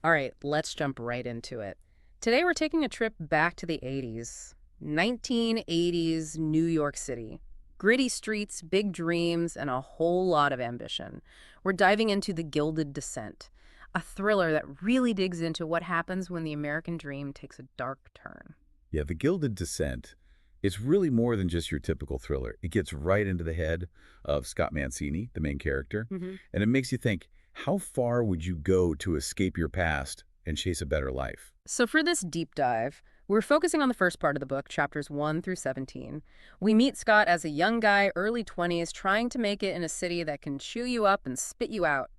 All right, let's jump right into it. Today we're taking a trip back to the 80s. 1980s New York City. Gritty streets, big dreams, and a whole lot of ambition. We're diving into The Gilded Descent, a thriller that really digs into what happens when the American dream takes a dark turn. Yeah, The Gilded Descent, it's really more than just your typical thriller. It gets right into the head of Scott Mancini, the main character, hmm and it makes you think, how far would you go to escape your past and chase a better life? So, for this deep dive, we're focusing on the first part of the book, chapters 1 through 17. We meet Scott as a young guy, early 20s, trying to make it in a city that can chew you up and spit you out.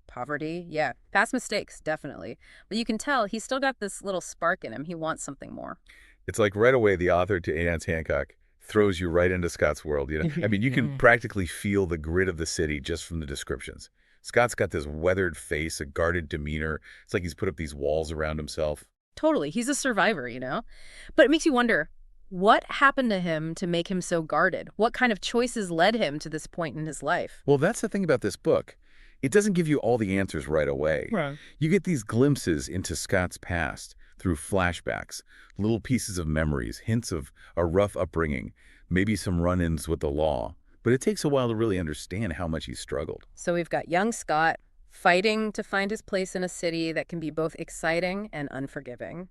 Poverty, yeah. Past mistakes, definitely. But you can tell he's still got this little spark in him. He wants something more. It's like right away the author to Anne's Hancock throws you right into Scott's world, you know? I mean, you can Mhm. practically feel the grit of the city just from the descriptions. Scott's got this weathered face, a guarded demeanor. It's like he's put up these walls around himself. Totally. He's a survivor, you know? But it makes you wonder, what happened to him to make him so guarded? What kind of choices led him to this point in his life? Well, that's the thing about this book. It doesn't give you all the answers right away. Right. You get these glimpses into Scott's past through flashbacks, little pieces of memories, hints of a rough upbringing, maybe some run-ins with the law. But it takes a while to really understand how much he struggled. So we've got young Scott fighting to find his place in a city that can be both exciting and unforgiving.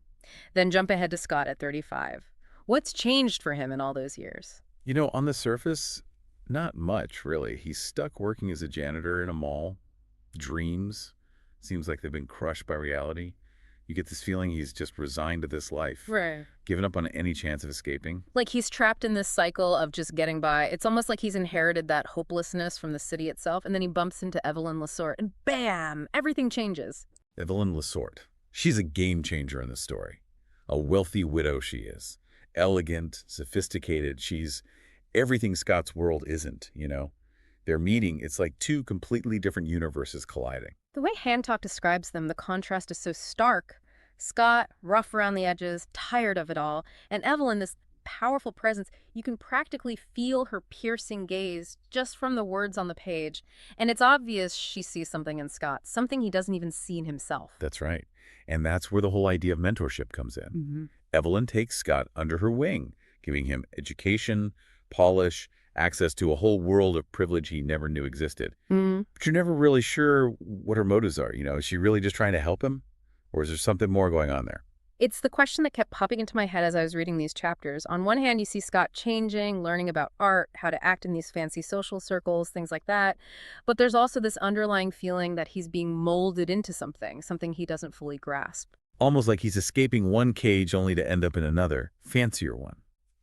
Then jump ahead to Scott at 35. What's changed for him in all those years? You know, on the surface, not much, really. He's stuck working as a janitor in a mall. Dreams. Seems like they've been crushed by reality. You get this feeling he's just resigned to this life, Right. given up on any chance of escaping. Like he's trapped in this cycle of just getting by. It's almost like he's inherited that hopelessness from the city itself, and then he bumps into Evelyn Lesort, and bam, everything changes. Evelyn Lesort. She's a game changer in this story. A wealthy widow she is. Elegant, sophisticated. She's everything Scott's world isn't, you know? Their meeting, it's like two completely different universes colliding. The way Hancock describes them, the contrast is so stark. Scott, rough around the edges, tired of it all, and Evelyn, this powerful presence. You can practically feel her piercing gaze just from the words on the page. And it's obvious she sees something in Scott, something he doesn't even see in himself. That's right. And that's where the whole idea of mentorship comes in. hmm Evelyn takes Scott under her wing, giving him education, polish, access to a whole world of privilege he never knew existed. mm But you're never really sure what her motives are. You know, is she really just trying to help him? Or is there something more going on there? It's the question that kept popping into my head as I was reading these chapters. On one hand, you see Scott changing, learning about art, how to act in these fancy social circles, things like that. But there's also this underlying feeling that he's being molded into something, something he doesn't fully grasp. Almost like he's escaping one cage only to end up in another, fancier one.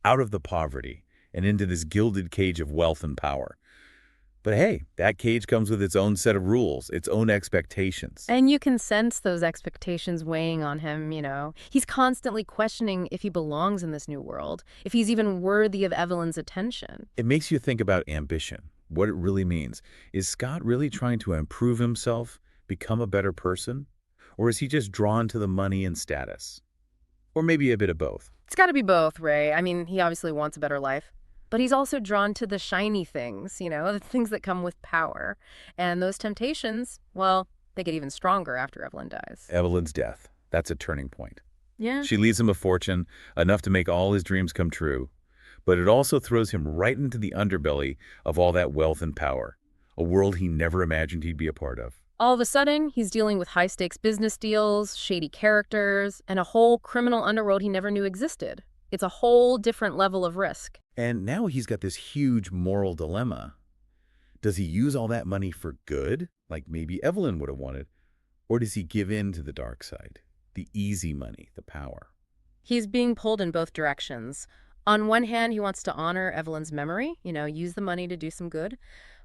Out of the poverty and into this gilded cage of wealth and power. But hey, that cage comes with its own set of rules, its own expectations. And you can sense those expectations weighing on him, you know. He's constantly questioning if he belongs in this new world, if he's even worthy of Evelyn's attention. It makes you think about ambition, what it really means. Is Scott really trying to improve himself, become a better person? Or is he just drawn to the money and status? Or maybe a bit of both. It's got to be both, Ray. I mean, he obviously wants a better life. But he's also drawn to the shiny things, you know, the things that come with power. And those temptations, well, they get even stronger after Evelyn dies. Evelyn's death, that's a turning point. Yeah. She leaves him a fortune, enough to make all his dreams come true. But it also throws him right into the underbelly of all that wealth and power, a world he never imagined he'd be a part of. All of a sudden, he's dealing with high-stakes business deals, shady characters, and a whole criminal underworld he never knew existed. It's a whole different level of risk. And now he's got this huge moral dilemma. Does he use all that money for good, like maybe Evelyn would have wanted? Or does he give in to the dark side, the easy money, the power? He's being pulled in both directions. On one hand, he wants to honor Evelyn's memory, you know, use the money to do some good.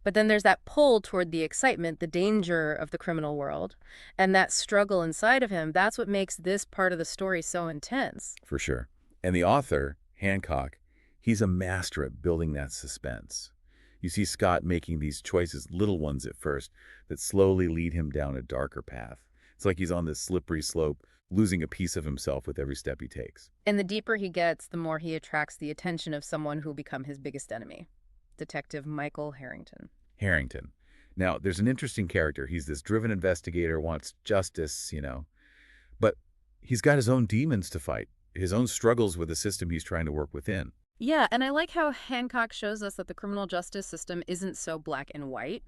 But then there's that pull toward the excitement, the danger of the criminal world. And that struggle inside of him, that's what makes this part of the story so intense. For sure. And the author, Hancock, he's a master at building that suspense. You see Scott making these choices, little ones at first, that slowly lead him down a darker path. It's like he's on this slippery slope, losing a piece of himself with every step he takes. And the deeper he gets, the more he attracts the attention of someone who'll become his biggest enemy, Detective Michael Harrington. Harrington. Now, there's an interesting character. He's this driven investigator, wants justice, you know. But he's got his own demons to fight, his own struggles with the system he's trying to work within. Yeah, and I like how Hancock shows us that the criminal justice system isn't so black and white.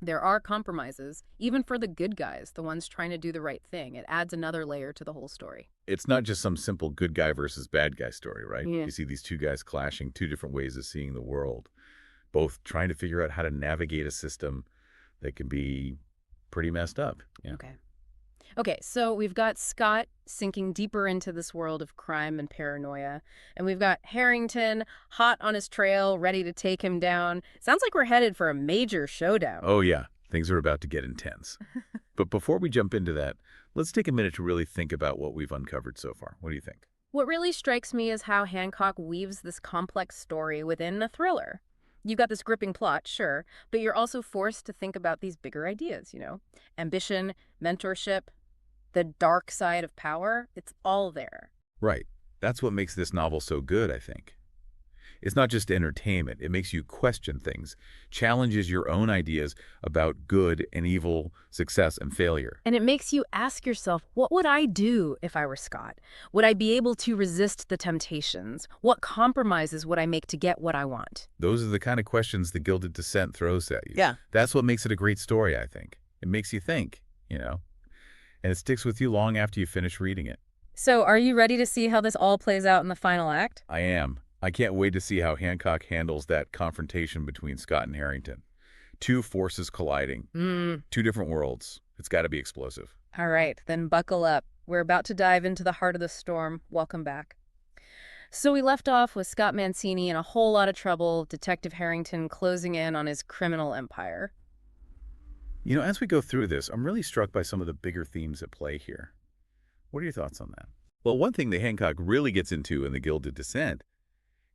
There are compromises, even for the good guys, the ones trying to do the right thing. It adds another layer to the whole story. It's not just some simple good guy versus bad guy story, right? Yeah. You see these two guys clashing, two different ways of seeing the world, both trying to figure out how to navigate a system that can be pretty messed up. Yeah. Okay. Okay, so we've got Scott sinking deeper into this world of crime and paranoia, and we've got Harrington hot on his trail, ready to take him down. Sounds like we're headed for a major showdown. Oh, yeah. Things are about to get intense. But before we jump into that, let's take a minute to really think about what we've uncovered so far. What do you think? What really strikes me is how Hancock weaves this complex story within a thriller. You've got this gripping plot, sure, but you're also forced to think about these bigger ideas, ambition, mentorship, the dark side of power. It's all there. Right. That's what makes this novel so good, I think. It's not just entertainment. It makes you question things, challenges your own ideas about good and evil, success and failure. And it makes you ask yourself, what would I do if I were Scott? Would I be able to resist the temptations? What compromises would I make to get what I want? Those are the kind of questions the Gilded Descent throws at you. Yeah. That's what makes it a great story, I think. It makes you think, and it sticks with you long after you finish reading it. So are you ready to see how this all plays out in the final act? I am. I can't wait to see how Hancock handles that confrontation between Scott and Harrington. Two forces colliding. Two different worlds. It's got to be explosive. All right, then buckle up. We're about to dive into the heart of the storm. Welcome back. So we left off with Scott Mancini in a whole lot of trouble, Detective Harrington closing in on his criminal empire. As we go through this, I'm really struck by some of the bigger themes at play here. What are your thoughts on that? Well, one thing that Hancock really gets into in The Gilded Descent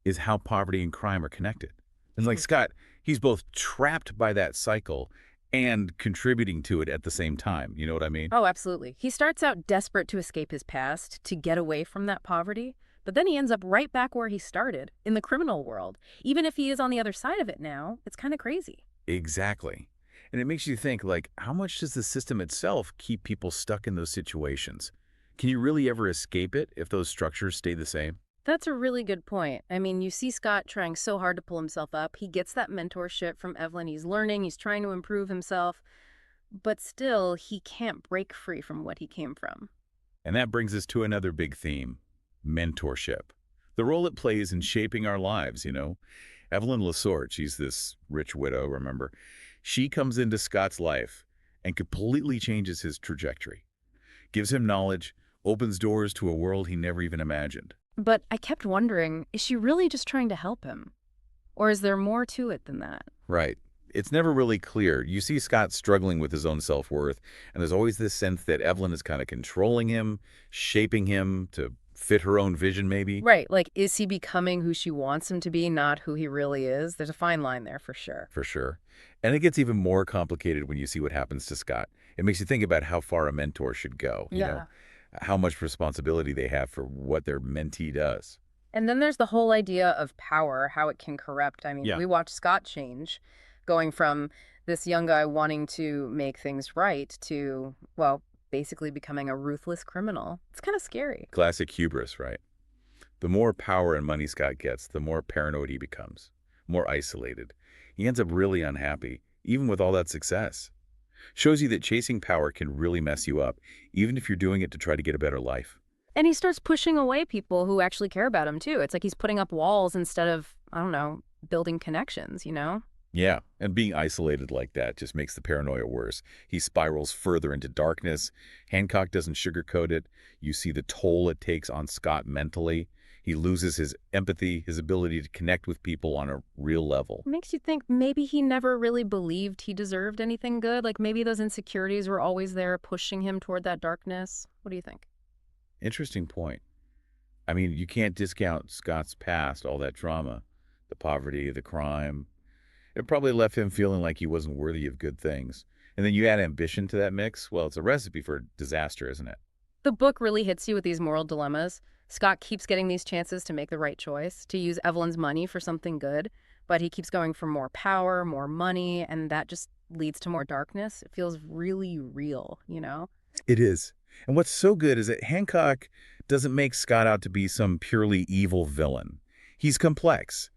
is how poverty and crime are connected. And like Scott, he's both trapped by that cycle and contributing to it at the same time. You know what I mean? Oh, absolutely. He starts out desperate to escape his past, to get away from that poverty, but then he ends up right back where he started, in the criminal world. Even if he is on the other side of it now, it's kind of crazy. Exactly. And it makes you think, like, how much does the system itself keep people stuck in those situations? Can you really ever escape it if those structures stay the same? That's a really good point. I mean, you see Scott trying so hard to pull himself up. He gets that mentorship from Evelyn. He's learning. He's trying to improve himself. But still, he can't break free from what he came from. And that brings us to another big theme, mentorship. The role it plays in shaping our lives, Evelyn Lasorte, she's this rich widow, remember? She comes into Scott's life and completely changes his trajectory, gives him knowledge, opens doors to a world he never even imagined. But I kept wondering, is she really just trying to help him? Or is there more to it than that? Right. It's never really clear. You see Scott struggling with his own self-worth, and there's always this sense that Evelyn is kind of controlling him, shaping him to fit her own vision, maybe. Right, like, is he becoming who she wants him to be, not who he really is? There's a fine line there for sure. For sure. And it gets even more complicated when you see what happens to Scott. It makes you think about how far a mentor should go, how much responsibility they have for what their mentee does. And then there's the whole idea of power, how it can corrupt. I mean, Yeah. we watch Scott change, going from this young guy wanting to make things right to, well, basically becoming a ruthless criminal. It's kind of scary. Classic hubris, right? The more power and money Scott gets, the more paranoid he becomes, more isolated. He ends up really unhappy, even with all that success. Shows you that chasing power can really mess you up, even if you're doing it to try to get a better life. And he starts pushing away people who actually care about him, too. It's like he's putting up walls instead of, I don't know, building connections, Yeah, and being isolated like that just makes the paranoia worse. He spirals further into darkness. Hancock doesn't sugarcoat it. You see the toll it takes on Scott mentally. He loses his empathy, his ability to connect with people on a real level. It makes you think maybe he never really believed he deserved anything good. Like maybe those insecurities were always there pushing him toward that darkness. What do you think? Interesting point. I mean, you can't discount Scott's past, all that trauma, the poverty, the crime. It probably left him feeling like he wasn't worthy of good things. And then you add ambition to that mix, well, it's a recipe for disaster, isn't it? The book really hits you with these moral dilemmas. Scott keeps getting these chances to make the right choice, to use Evelyn's money for something good, but he keeps going for more power, more money, and that just leads to more darkness. It feels really real, It is. And what's so good is that Hancock doesn't make Scott out to be some purely evil villain. He's complex,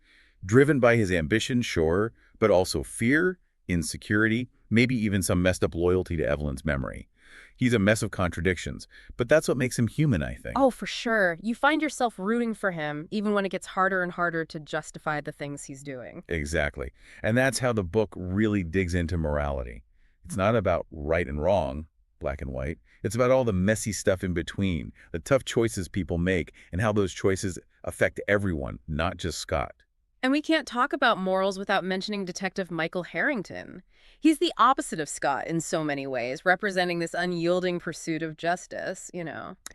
driven by his ambition, sure, but also fear, insecurity, maybe even some messed up loyalty to Evelyn's memory. He's a mess of contradictions, but that's what makes him human, I think. Oh, for sure. You find yourself rooting for him, even when it gets harder and harder to justify the things he's doing. Exactly. And that's how the book really digs into morality. It's not about right and wrong, black and white. It's about all the messy stuff in between, the tough choices people make, and how those choices affect everyone, not just Scott. And we can't talk about morals without mentioning Detective Michael Harrington. He's the opposite of Scott in so many ways, representing this unyielding pursuit of justice.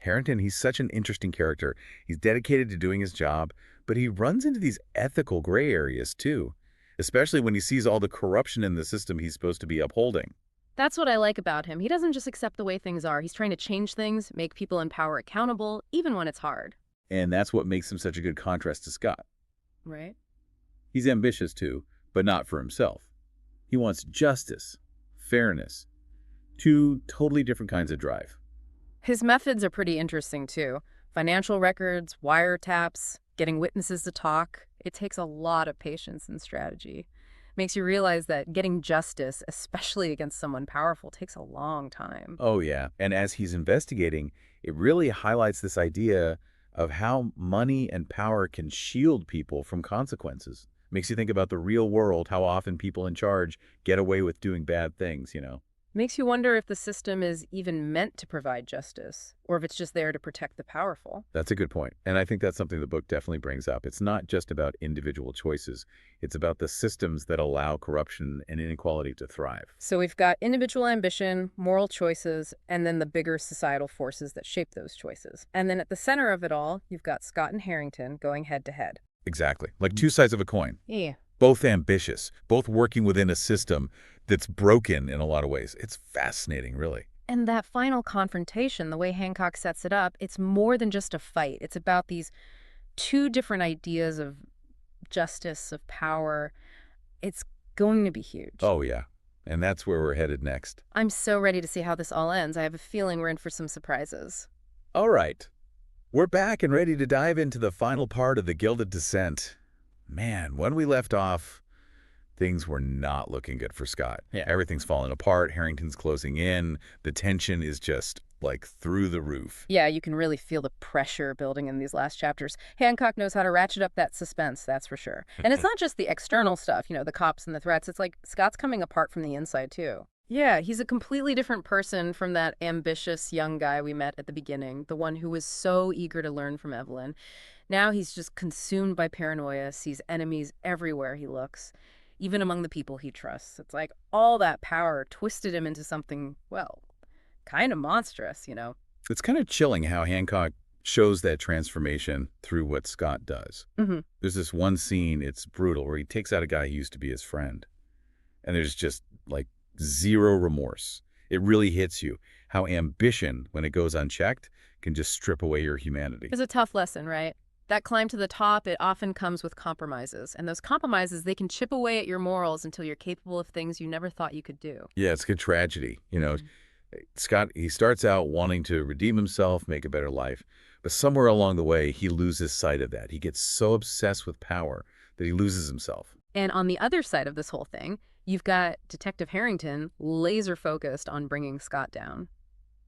Harrington, he's such an interesting character. He's dedicated to doing his job, but he runs into these ethical gray areas too, especially when he sees all the corruption in the system he's supposed to be upholding. That's what I like about him. He doesn't just accept the way things are. He's trying to change things, make people in power accountable, even when it's hard. And that's what makes him such a good contrast to Scott. Right? He's ambitious too, but not for himself. He wants justice, fairness, two totally different kinds of drive. His methods are pretty interesting, too. Financial records, wiretaps, getting witnesses to talk. It takes a lot of patience and strategy. Makes you realize that getting justice, especially against someone powerful, takes a long time. Oh, yeah. And as he's investigating, it really highlights this idea of how money and power can shield people from consequences. Makes you think about the real world, how often people in charge get away with doing bad things. Makes you wonder if the system is even meant to provide justice, or if it's just there to protect the powerful. That's a good point. And I think that's something the book definitely brings up. It's not just about individual choices. It's about the systems that allow corruption and inequality to thrive. So we've got individual ambition, moral choices, and then the bigger societal forces that shape those choices. And then at the center of it all, you've got Scott and Harrington going head to head. Exactly. Like two sides of a coin. Yeah. Both ambitious, both working within a system that's broken in a lot of ways. It's fascinating, really. And that final confrontation, the way Hancock sets it up, it's more than just a fight. It's about these two different ideas of justice, of power. It's going to be huge. Oh, yeah. And that's where we're headed next. I'm so ready to see how this all ends. I have a feeling we're in for some surprises. All right. We're back and ready to dive into the final part of the Gilded Descent. Man, when we left off, things were not looking good for Scott. Yeah. Everything's falling apart. Harrington's closing in. The tension is just like through the roof. Yeah, you can really feel the pressure building in these last chapters. Hancock knows how to ratchet up that suspense, that's for sure. And it's not just the external stuff, the cops and the threats. It's like Scott's coming apart from the inside, too. Yeah, he's a completely different person from that ambitious young guy we met at the beginning, the one who was so eager to learn from Evelyn. Now he's just consumed by paranoia, sees enemies everywhere he looks, even among the people he trusts. It's like all that power twisted him into something, well, kind of monstrous. It's kind of chilling how Hancock shows that transformation through what Scott does. There's this one scene, it's brutal, where he takes out a guy who used to be his friend. And there's just like zero remorse. It really hits you how ambition, when it goes unchecked, can just strip away your humanity. It's a tough lesson, right? That climb to the top, it often comes with compromises. And those compromises, they can chip away at your morals until you're capable of things you never thought you could do. Yeah, it's a good tragedy. Scott, he starts out wanting to redeem himself, make a better life. But somewhere along the way, he loses sight of that. He gets so obsessed with power that he loses himself. And on the other side of this whole thing, you've got Detective Harrington laser focused on bringing Scott down.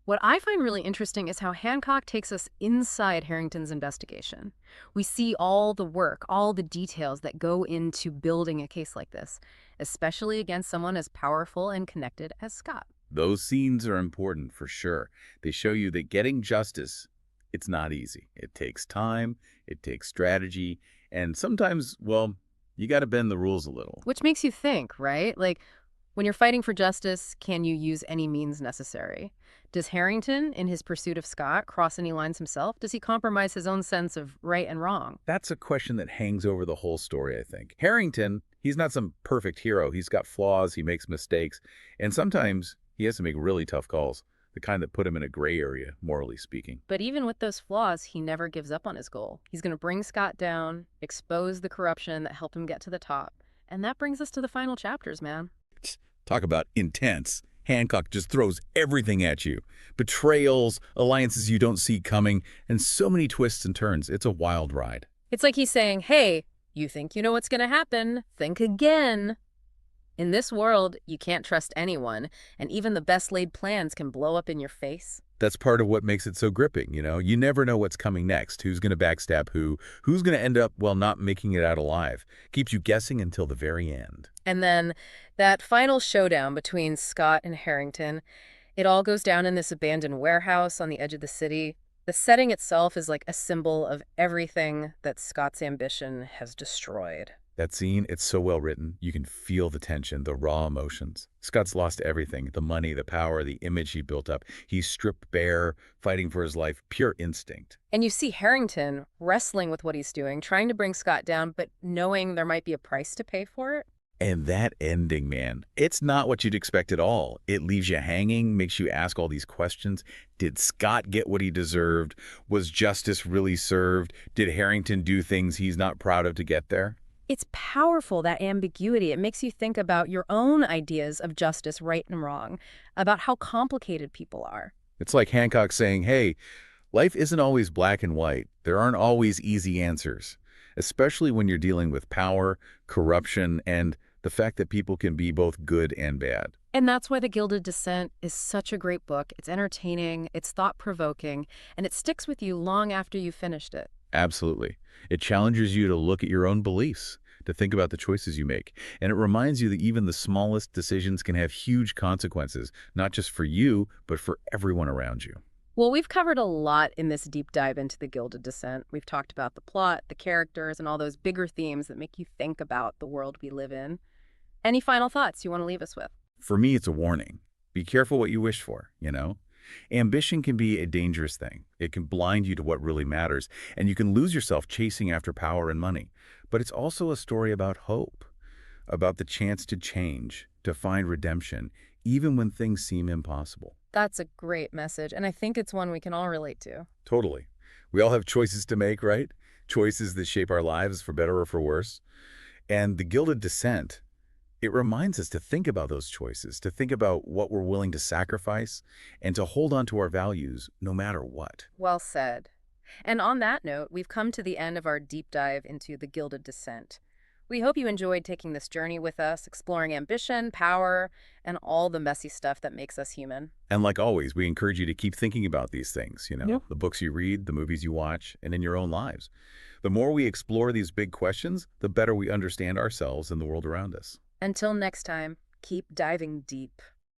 What I find really interesting is how Hancock takes us inside Harrington's investigation. We see all the work, all the details that go into building a case like this, especially against someone as powerful and connected as Scott. Those scenes are important for sure. They show you that getting justice, it's not easy. It takes time, it takes strategy, and sometimes, well, you got to bend the rules a little. Which makes you think, right? Like, when you're fighting for justice, can you use any means necessary? Does Harrington, in his pursuit of Scott, cross any lines himself? Does he compromise his own sense of right and wrong? That's a question that hangs over the whole story, I think. Harrington, he's not some perfect hero. He's got flaws, he makes mistakes, and sometimes he has to make really tough calls, the kind that put him in a gray area, morally speaking. But even with those flaws, he never gives up on his goal. He's going to bring Scott down, expose the corruption that helped him get to the top. And that brings us to the final chapters, man. Talk about intense. Hancock just throws everything at you. Betrayals, alliances you don't see coming, and so many twists and turns. It's a wild ride. It's like he's saying, hey, you think you know what's going to happen? Think again. In this world, you can't trust anyone, and even the best laid plans can blow up in your face. That's part of what makes it so gripping, you know? You never know what's coming next, who's going to backstab who's going to end up, well, not making it out alive. Keeps you guessing until the very end. And then that final showdown between Scott and Harrington, it all goes down in this abandoned warehouse on the edge of the city. The setting itself is like a symbol of everything that Scott's ambition has destroyed. That scene, it's so well written. You can feel the tension, the raw emotions. Scott's lost everything, the money, the power, the image he built up. He's stripped bare, fighting for his life, pure instinct. And you see Harrington wrestling with what he's doing, trying to bring Scott down, but knowing there might be a price to pay for it. And that ending, man, it's not what you'd expect at all. It leaves you hanging, makes you ask all these questions. Did Scott get what he deserved? Was justice really served? Did Harrington do things he's not proud of to get there? It's powerful, that ambiguity. It makes you think about your own ideas of justice, right and wrong, about how complicated people are. It's like Hancock saying, hey, life isn't always black and white. There aren't always easy answers, especially when you're dealing with power, corruption, and the fact that people can be both good and bad. And that's why The Gilded Descent is such a great book. It's entertaining, it's thought-provoking, and it sticks with you long after you've finished it. Absolutely. It challenges you to look at your own beliefs, to think about the choices you make. And it reminds you that even the smallest decisions can have huge consequences, not just for you, but for everyone around you. Well, we've covered a lot in this deep dive into The Gilded Descent. We've talked about the plot, the characters, and all those bigger themes that make you think about the world we live in. Any final thoughts you want to leave us with? For me, it's a warning. Be careful what you wish for, you know? Ambition can be a dangerous thing. It can blind you to what really matters, and you can lose yourself chasing after power and money. But it's also a story about hope, about the chance to change, to find redemption, even when things seem impossible. That's a great message, and I think it's one we can all relate to. Totally. We all have choices to make, right? Choices that shape our lives for better or for worse. And The Gilded Descent, it reminds us to think about those choices, to think about what we're willing to sacrifice, and to hold on to our values no matter what. Well said. And on that note, we've come to the end of our deep dive into The Gilded Descent. We hope you enjoyed taking this journey with us, exploring ambition, power, and all the messy stuff that makes us human. And like always, we encourage you to keep thinking about these things, Yeah. the books you read, the movies you watch, and in your own lives. The more we explore these big questions, the better we understand ourselves and the world around us. Until next time, keep diving deep.